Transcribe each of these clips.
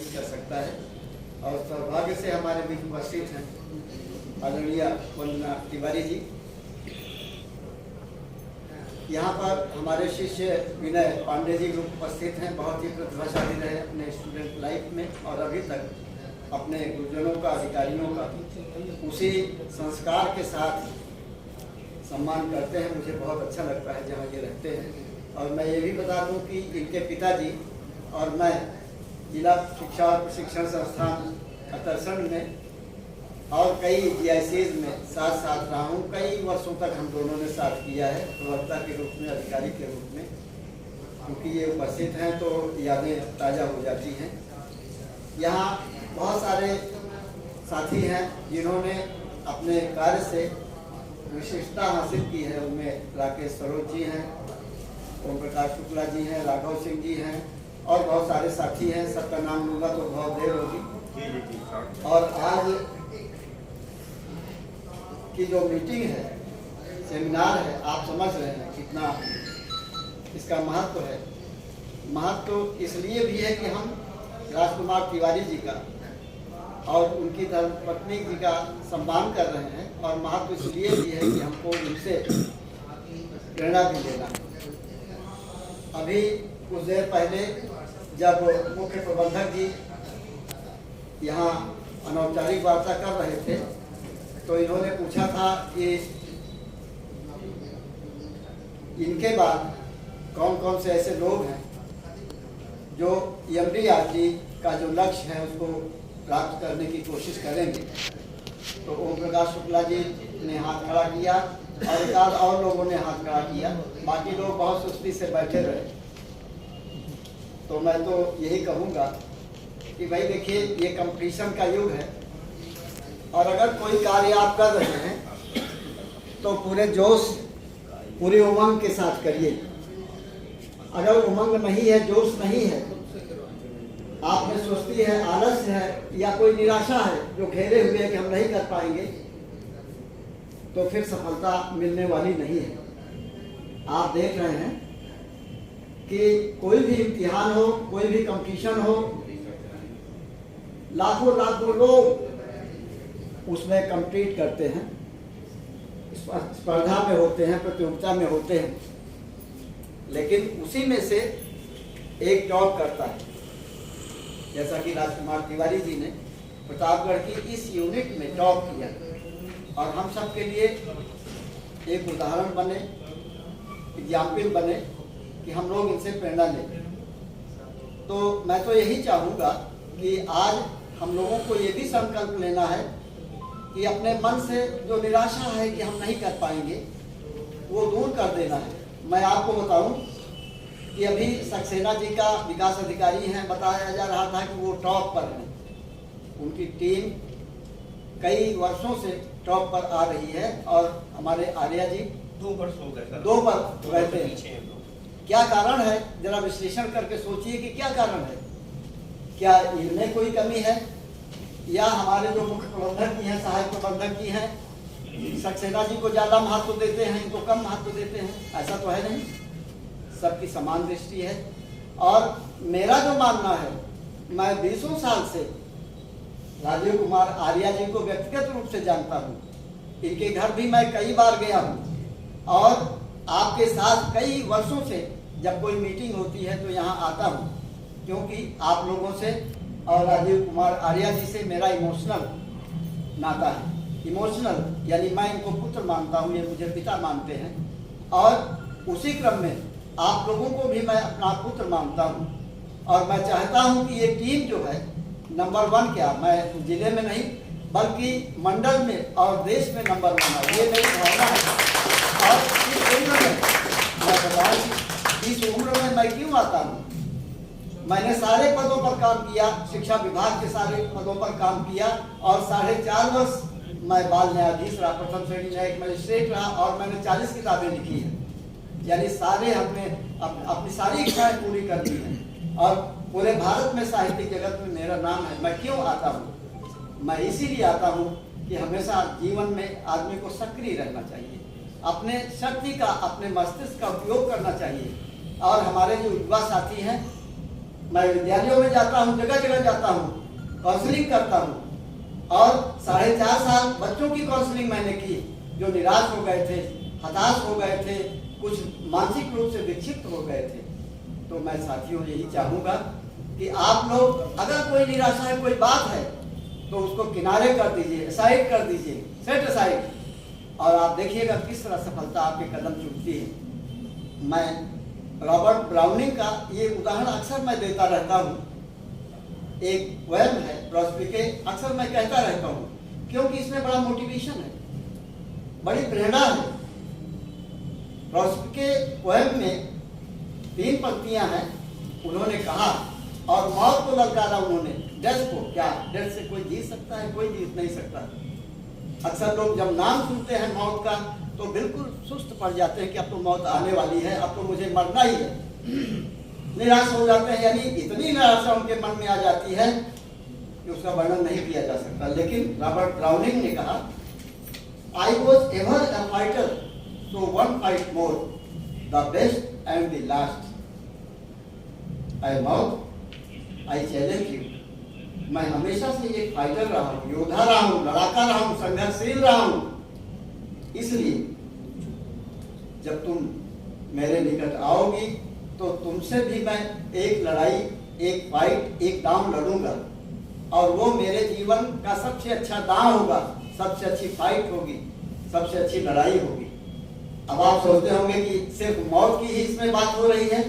कोशिश कर सकता है। और सौभाग्य से हमारे बीच उपस्थित हैं आदरणीय वंदना तिवारी जी। यहाँ पर हमारे शिष्य विनय पांडे जी लोग उपस्थित हैं। बहुत ही प्रतिभाशाली रहे अपने स्टूडेंट लाइफ में और अभी तक अपने गुरुजनों का, अधिकारियों का उसी संस्कार के साथ सम्मान करते हैं। मुझे बहुत अच्छा लगता है जहाँ ये रहते हैं। और मैं ये भी बता दूँ कि इनके पिताजी और मैं जिला शिक्षा और प्रशिक्षण संस्थान अतरसंड में और कई GICs में साथ रहा हूँ। कई वर्षों तक हम दोनों ने साथ किया है, प्रवक्ता के रूप में, अधिकारी के रूप में। क्योंकि ये उपस्थित हैं तो यादें ताज़ा हो जाती हैं। यहाँ बहुत सारे साथी हैं जिन्होंने अपने कार्य से विशिष्टता हासिल की है। उनमें राकेश सरोज जी हैं, ओम प्रकाश शुक्ला जी हैं, राघव सिंह जी हैं और बहुत सारे साथी हैं। सबका नाम लूँगा तो बहुत देर होगी। और आज की जो मीटिंग है, सेमिनार है, आप समझ रहे हैं कितना इसका महत्व है। महत्व इसलिए भी है कि हम राजकुमार तिवारी जी का और उनकी धर्मपत्नी जी का सम्मान कर रहे हैं। और महत्व इसलिए भी है कि हमको उनसे प्रेरणा भी लेना। अभी कुछ देर पहले जब मुख्य प्रबंधक जी यहाँ अनौपचारिक वार्ता कर रहे थे तो इन्होंने पूछा था कि इनके बाद कौन कौन से ऐसे लोग हैं जो MDRT का जो लक्ष्य है उसको प्राप्त करने की कोशिश करेंगे। तो ओम प्रकाश शुक्ला जी ने हाथ खड़ा किया और एक आध और लोगों ने हाथ खड़ा किया। बाकी लोग बहुत सुस्ती से बैठे रहे। तो मैं तो यही कहूँगा कि भाई देखिए, ये कंपटीशन का युग है और अगर कोई कार्य आप कर रहे हैं तो पूरे जोश, पूरी उमंग के साथ करिए। अगर उमंग नहीं है, जोश नहीं है, आप में सुस्ती है, आलस्य है या कोई निराशा है जो घेरे हुए है कि हम नहीं कर पाएंगे, तो फिर सफलता मिलने वाली नहीं है। आप देख रहे हैं कि कोई भी इम्तिहान हो, कोई भी कंपटीशन हो, लाखों लोग उसमें कम्पीट करते हैं, स्पर्धा में होते हैं, प्रतियोगिता में होते हैं। लेकिन उसी में से एक टॉप करता है। जैसा कि राजकुमार तिवारी जी ने प्रतापगढ़ की इस यूनिट में टॉप किया और हम सब के लिए एक उदाहरण बने, एग्जाम्पल बने कि हम लोग इनसे प्रेरणा लें। तो मैं तो यही चाहूँगा कि आज हम लोगों को ये भी संकल्प लेना है कि अपने मन से जो निराशा है कि हम नहीं कर पाएंगे, वो दूर कर देना है। मैं आपको बताऊं कि अभी सक्सेना जी का विकास अधिकारी हैं, बताया जा रहा था कि वो टॉप पर हैं। उनकी टीम कई वर्षों से टॉप पर आ रही है और हमारे आर्या जी 2 वर्ष हो गए सर, 2 पर रहते हैं। क्या कारण है, जरा विश्लेषण करके सोचिए कि क्या कारण है। क्या इनमें कोई कमी है या हमारे जो मुख्य प्रबंधक जी हैं, सहायक प्रबंधक जी हैं, सक्सेना जी को ज़्यादा महत्व देते हैं, इनको कम महत्व देते हैं? ऐसा तो है नहीं, सबकी समान दृष्टि है। और मेरा जो मानना है, मैं 20 साल से राजीव कुमार आर्या जी को व्यक्तिगत रूप से जानता हूँ। इनके घर भी मैं कई बार गया हूँ और आपके साथ कई वर्षों से जब कोई मीटिंग होती है तो यहाँ आता हूँ, क्योंकि आप लोगों से और राजीव कुमार आर्या जी से मेरा इमोशनल नाता है। इमोशनल यानी मैं इनको पुत्र मानता हूँ, ये मुझे पिता मानते हैं। और उसी क्रम में आप लोगों को भी मैं अपना पुत्र मानता हूँ और मैं चाहता हूँ कि ये टीम जो है नंबर 1, क्या मैं जिले में नहीं बल्कि मंडल में और देश में नंबर 1 है, ये मेरी भावना है। और इस उम्र में मैं बताऊँ कि इस उम्र में मैं क्यों आता हूँ। मैंने सारे पदों पर काम किया, शिक्षा विभाग के सारे पदों पर काम किया और 4.5 वर्ष मैं बाल न्यायाधीश रहा, प्रथम श्रेणी न्यायिक मजिस्ट्रेट रहा और मैंने 40 किताबें लिखी हैं। यानी सारे हमने अपनी सारी इच्छाएं पूरी कर दी हैं और पूरे भारत में साहित्यिक जगत में मेरा नाम है। मैं क्यों आता हूँ? मैं इसीलिए आता हूँ कि हमेशा जीवन में आदमी को सक्रिय रहना चाहिए, अपने शक्ति का, अपने मस्तिष्क का उपयोग करना चाहिए। और हमारे जो युवा साथी हैं मैं विद्यालयों में जाता हूँ, जगह जगह जाता हूँ, काउंसलिंग करता हूँ और 4.5 साल बच्चों की काउंसलिंग मैंने की जो निराश हो गए थे, हताश हो गए थे, कुछ मानसिक रूप से विक्षिप्त हो गए थे। तो मैं साथियों यही चाहूँगा कि आप लोग अगर कोई निराशा है, कोई बात है, तो उसको किनारे कर दीजिए, असाइड कर दीजिए, सेट असाइड, और आप देखिएगा किस तरह सफलता आपके कदम चूमती है। मैं रॉबर्ट ब्राउनिंग का ये उदाहरण अक्सर मैं देता रहता हूँ। एक पोएम है प्रॉस्पिके, अक्सर मैं कहता रहता हूँ क्योंकि इसमें बड़ा मोटिवेशन है, बड़ी प्रेरणा है। प्रॉस्पिके पोएम में 3 पंक्तियां हैं। उन्होंने कहा और मौत को ललकारा उन्होंने, डेथ को। क्या डेथ से कोई जीत सकता है? कोई जीत नहीं सकता। अक्सर लोग जब नाम सुनते हैं मौत का तो बिल्कुल सुस्त पड़ जाते हैं कि अब तो मौत आने वाली है, अब तो मुझे मरना ही है, निराश हो जाते हैं। यानी इतनी निराशा उनके मन में आ जाती है कि उसका वर्णन नहीं किया जा सकता। लेकिन रॉबर्ट ब्राउनिंग ने कहा, I was ever a fighter, so one fight more, the best and the last. I मौत, आई चैलेंज यू। मैं हमेशा से एक फाइटर रहा हूँ, योद्धा रहा हूँ, लड़ाका रहा हूँ, संघर्षशील रहा हूँ। इसलिए जब तुम मेरे निकट आओगी तो तुमसे भी मैं एक लड़ाई, एक फाइट, एक दांव लड़ूंगा और वो मेरे जीवन का सबसे अच्छा दांव होगा, सबसे अच्छी फाइट होगी, सबसे अच्छी लड़ाई होगी। अब आप सोचते होंगे कि सिर्फ मौत की ही इसमें बात हो रही है।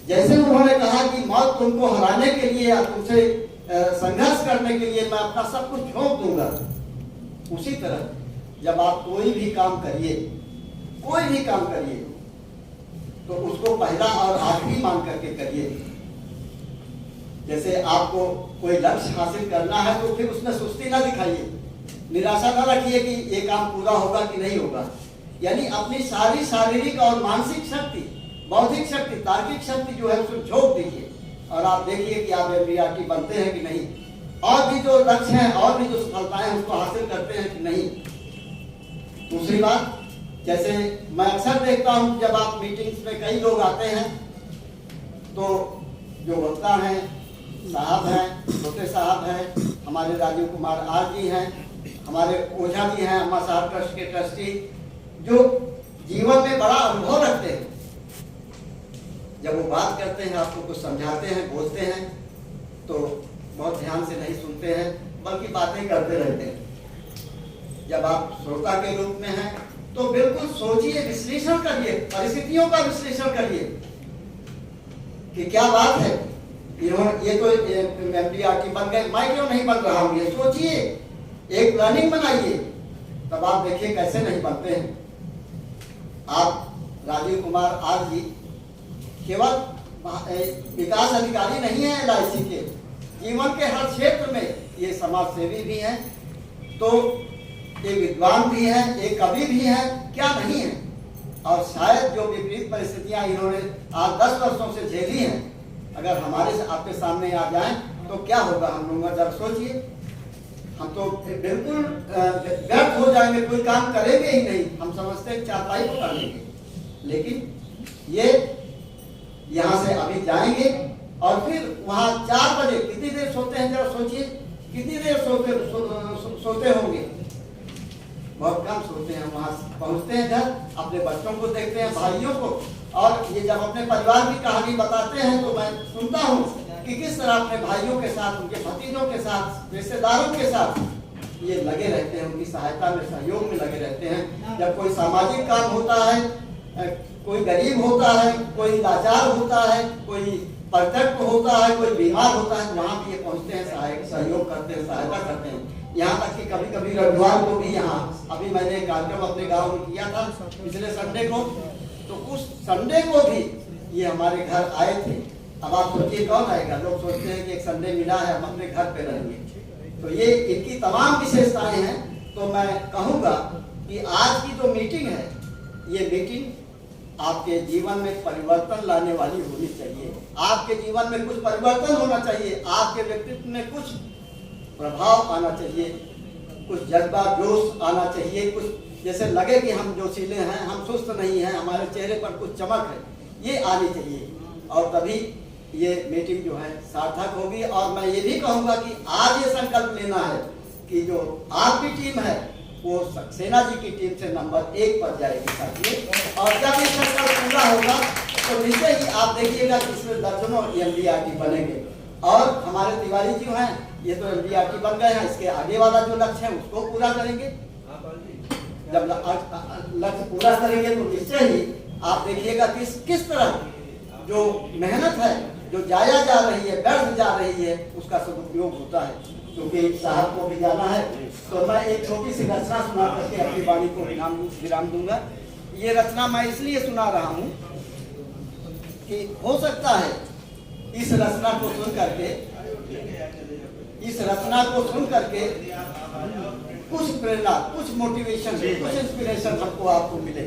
जैसे उन्होंने कहा कि मौत तुमको हराने के लिए या तुमसे संघर्ष करने के लिए मैं अपना सब कुछ झोंक दूंगा, उसी तरह जब आप कोई भी काम करिए, कोई भी काम करिए, तो उसको पहला और आखिरी मान करके करिए। जैसे आपको कोई लक्ष्य हासिल करना है तो फिर उसमें सुस्ती ना दिखाइए, निराशा ना रखिए कि ये काम पूरा होगा कि नहीं होगा। यानी अपनी सारी शारीरिक और मानसिक शक्ति, बौद्धिक शक्ति, तार्किक शक्ति जो है उसको झोंक दीजिए और आप देखिए कि आप एमबीआरटी बनते हैं कि नहीं, और भी जो लक्ष्य हैं और भी जो सफलताएं हैं उसको हासिल करते हैं कि नहीं। दूसरी बात, जैसे मैं अक्सर देखता हूं जब आप मीटिंग्स में कई लोग आते हैं तो जो वक्ता हैं, साहब हैं, छोटे साहब हैं, हमारे राजीव कुमार आर जी हैं, हमारे ओझा जी हैं, अम्मा साहब ट्रस्ट के ट्रस्टी, जो जीवन में बड़ा अनुभव रखते हैं, जब वो बात करते हैं, आपको कुछ समझाते हैं, बोलते हैं, तो बहुत ध्यान से नहीं सुनते हैं बल्कि बातें करते रहते हैं। जब आप श्रोता के रूप में हैं तो बिल्कुल सोचिए, विश्लेषण करिए, परिस्थितियों का विश्लेषण करिए कि क्या बात है, ये तो एमडीआरटी बन गए, मैं क्यों नहीं बन रहा हूँ, ये सोचिए, एक प्लानिंग बनाइए, तब आप देखिए कैसे नहीं बनते हैं। आप राजीव कुमार आर जी केवल विकास अधिकारी नहीं है एलआईसी के, जीवन के हर क्षेत्र में ये समाज सेवी भी हैं, तो ये विद्वान भी हैं, ये कवि भी हैं, क्या नहीं है। और शायद जो विपरीत परिस्थितियां इन्होंने आज 10 वर्षों से झेली हैं, अगर हमारे आपके सामने आ जाएं तो क्या होगा हम लोगों का, जरा सोचिए। हम तो बिल्कुल व्यर्थ हो जाएंगे, कोई काम करेंगे ही नहीं, हम समझते हैं चारपाई को कर लेंगे। लेकिन ये यहाँ से अभी जाएंगे और फिर वहाँ 4 बजे कितनी देर सोते हैं, जरा सोचिए, कितनी देर सोते होंगे, बहुत कम सोते हैं। वहाँ पहुँचते हैं घर, अपने बच्चों को देखते हैं, भाइयों को, और ये जब अपने परिवार की कहानी बताते हैं तो मैं सुनता हूँ कि किस तरह अपने भाइयों के साथ, उनके भतीजों के साथ, रिश्तेदारों के साथ ये लगे रहते हैं, उनकी सहायता में, सहयोग में लगे रहते हैं। जब कोई सामाजिक काम होता है, कोई गरीब होता है, कोई लाचार होता है, कोई परित्यक्त होता है, कोई बीमार होता है, तो वहाँ भी ये पहुँचते हैं, सहयोग करते हैं, सहायता करते हैं। यहाँ तक कि कभी कभी रविवार को भी यहाँ, अभी मैंने एक कार्यक्रम अपने गांव में किया था पिछले संडे को, तो उस संडे को भी ये हमारे घर आए थे। अब आप सोचिए कौन आएगा, लोग सोचते हैं कि एक संडे मिला है, हम अपने घर पे रहेंगे। तो ये इनकी तमाम विशेषताएं हैं। तो मैं कहूँगा कि आज की जो मीटिंग है, ये मीटिंग आपके जीवन में परिवर्तन लाने वाली होनी चाहिए। आपके जीवन में कुछ परिवर्तन होना चाहिए, आपके व्यक्तित्व में कुछ प्रभाव आना चाहिए, कुछ जज्बा, जोश आना चाहिए, कुछ जैसे लगे कि हम जोशीले हैं, हम सुस्त नहीं हैं, हमारे चेहरे पर कुछ चमक है, ये आनी चाहिए। और तभी ये मीटिंग जो है सार्थक होगी। और मैं ये भी कहूँगा कि आज ये संकल्प लेना है कि जो आपकी टीम है वो सक्सेना जी की टीम से नंबर 1 पर जाएगी साथियों। और जब ये संकल्प पूरा होगा तो निश्चय ही आप देखिएगा कि इसमें दर्जनों MDRT बनेंगे। और हमारे तिवारी जी हैं, ये तो MDRT बन गए हैं, इसके आगे वाला जो लक्ष्य है उसको पूरा करेंगे। जब लक्ष्य पूरा करेंगे तो निश्चय ही आप देखिएगा कि किस तरह जो मेहनत है जो जाया जा रही है, व्यर्थ जा रही है, उसका सदुपयोग होता है। क्योंकि साहब को भी जाना है तो मैं एक छोटी सी रचना सुना करके अपनी वाणी को विराम दूंगा। ये रचना मैं इसलिए सुना रहा हूँ कि हो सकता है इस रचना को सुन करके कुछ प्रेरणा, कुछ मोटिवेशन, कुछ इंस्पिरेशन सबको आपको मिले।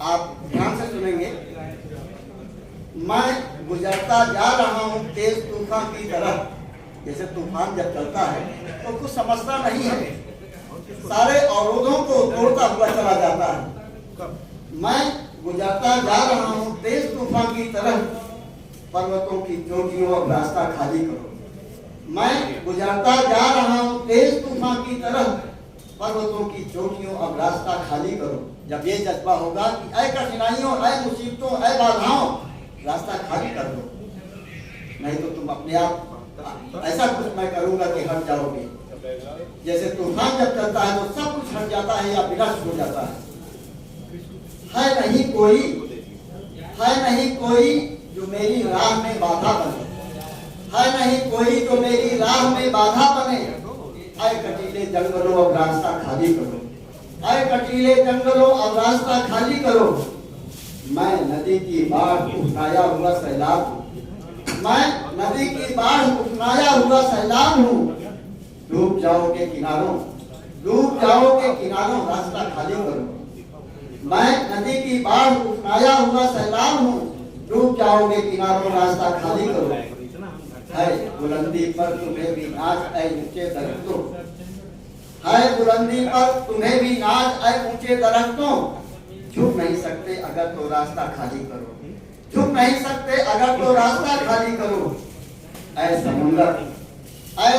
आप ध्यान से सुनेंगे। मैं गुजरता जा रहा हूँ तेज तूफान की तरह। जैसे तूफान जब चलता है तो कुछ समझता नहीं है, सारे अवरोधों को तोड़ता हुआ चला जाता है। मैं गुजरता जा रहा हूँ तेज तूफान की तरह, पर्वतों की चोटियों अब रास्ता खाली करो। मैं गुजरता जा रहा हूँ तेज तूफान की तरह, पर्वतों की चोटियों अब रास्ता खाली करो। जब ये जज्बा होगा कि ऐ कठिनाइयों, ऐ मुसीबतों, ऐ बाधाओं, रास्ता खाली कर दो, नहीं तो तुम अपने आप ऐसा कुछ मैं करूंगा कि हट जाओगे। जैसे तूफान जब चलता है तो सब कुछ हट जाता है या विनष्ट हो जाता है नहीं कोई जो मेरी राह में बाधा बने, है नहीं कोई जो मेरी राह में बाधा बने। ऐ कटीले जंगलों अब रास्ता खाली करो, ऐ कटीले जंगलों अब रास्ता खाली करो। मैं नदी की बाढ़ उफनाया हुआ सैलाब हूँ, मैं नदी की बाढ़ उफनाया हुआ सैलाब हूँ। डूब जाओगे किनारों, डूब जाओगे किनारों, रास्ता खाली करो। मैं नदी की बाढ़ उफनाया हुआ सैलाब हूँ, डूब जाओगे किनारों, रास्ता खाली करो। है बुलंदी पर तुम्हें भी नाज ऐ ऊंचे दरख्तों, है बुलंदी पर तुम्हें भी नाज ऐ ऊंचे दरख्तों। झुक नहीं सकते अगर तो रास्ता खाली करो, झुक नहीं सकते अगर तो रास्ता खाली करो। ऐ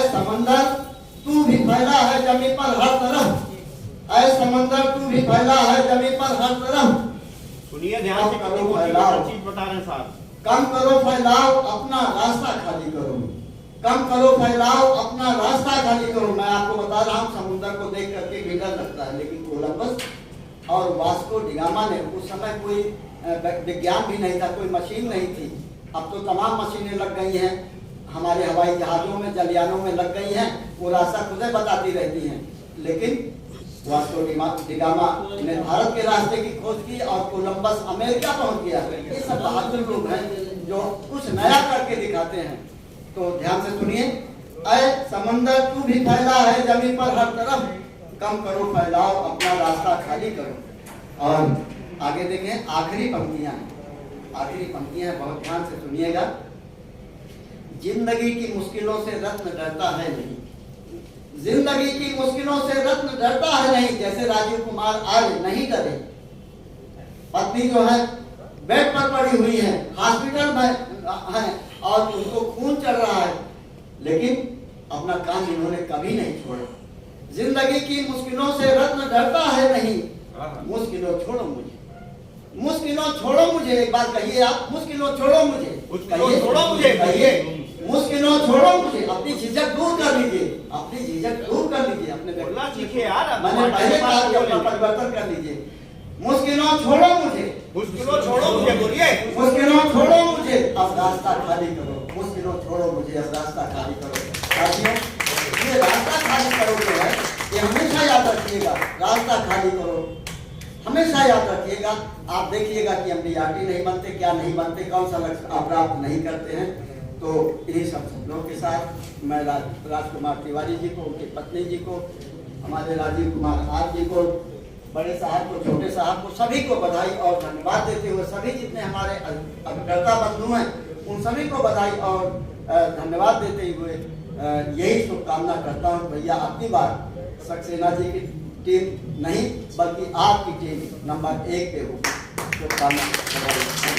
समंदर तू भी फैला है जमीन पर हर तरफ, ऐ समंदर तू भी फैला है जमीन पर हर तरफ। सुनिए ध्यान से, करो फैलाव, चीज बता रहे हैं साहब। कम करो फैलाव, अपना रास्ता खाली करो, कम करो फैलाव, अपना रास्ता खाली करो। मैं आपको बता रहा हूँ समुद्र को देख करके भी डर लगता है, लेकिन कोलंबस और वास्को डिगामा ने, उस समय कोई विज्ञान भी नहीं था, कोई मशीन नहीं थी। अब तो तमाम मशीनें लग गई हैं, हमारे हवाई जहाजों में, जलयानों में लग गई हैं, वो रास्ता खुद बताती रहती हैं। लेकिन वास्को डिगामा ने भारत के रास्ते की खोज की और कोलंबस अमेरिका पहुंच गया। ये सब बहादुर लोग हैं जो कुछ नया करके दिखाते हैं। तो ध्यान से सुनिए। ऐ समंदर तू भी फैला है जमीन पर हर तरफ, कम करो फैलाओ, अपना रास्ता खाली करो। और आगे देखें, आखिरी पंक्तियां हैं, आखिरी पंक्तियां हैं, बहुत ध्यान से सुनिएगा। जिंदगी की मुश्किलों से रत्न डरता है नहीं, जिंदगी की मुश्किलों से रत्न डरता है नहीं। जैसे राजीव कुमार आज नहीं डरे, पत्नी जो है बेड पर पड़ी हुई है, हॉस्पिटल में है और उनको खून चल रहा है, लेकिन अपना काम इन्होंने कभी नहीं छोड़ा। जिंदगी की मुश्किलों से रत्न डरता है नहीं, मुश्किलों छोड़ो मुझे, मुश्किलों छोड़ो मुझे। एक बात कहिए आप, मुश्किलों छोड़ो मुझे, मुश्किलों छोड़ो मुझे, कहिए मुश्किलों छोड़ो मुझे। अपनी झिझक दूर कर लीजिए, अपनी झिझक दूर कर लीजिए, अपने बोलना सीखिए यार। मैंने पहले कहा कि अपना परिवर्तन कर लीजिए। मुश्किलों छोड़ो मुझे, मुश्किलों छोड़ो मुझे, बोलिए मुश्किलों छोड़ो मुझे, अब रास्ता खाली करो। मुश्किलों छोड़ो मुझे, अब रास्ता खाली करो। साथियों, ये रास्ता खाली करो जो है, ये हमेशा याद रखिएगा, रास्ता खाली करो, हमेशा याद रखिएगा। आप देखिएगा कि MDRT नहीं बनते, क्या नहीं बनते, कौन सा लक्ष्य आप प्राप्त नहीं करते हैं। तो इन्हीं सब शब्दों के साथ मैं राजकुमार तिवारी जी को, उनकी पत्नी जी को, हमारे राजीव कुमार आज जी को, बड़े साहब को, छोटे साहब को, सभी को बधाई और धन्यवाद देते हुए, सभी जितने हमारे अभिकर्ता बंधु हैं उन सभी को बधाई और धन्यवाद देते हुए यही शुभकामना करता हूँ। भैया अगली बार सक्सेना जी की टीम नहीं बल्कि आपकी टीम नंबर 1 पे होगी। शुभकामनाएं।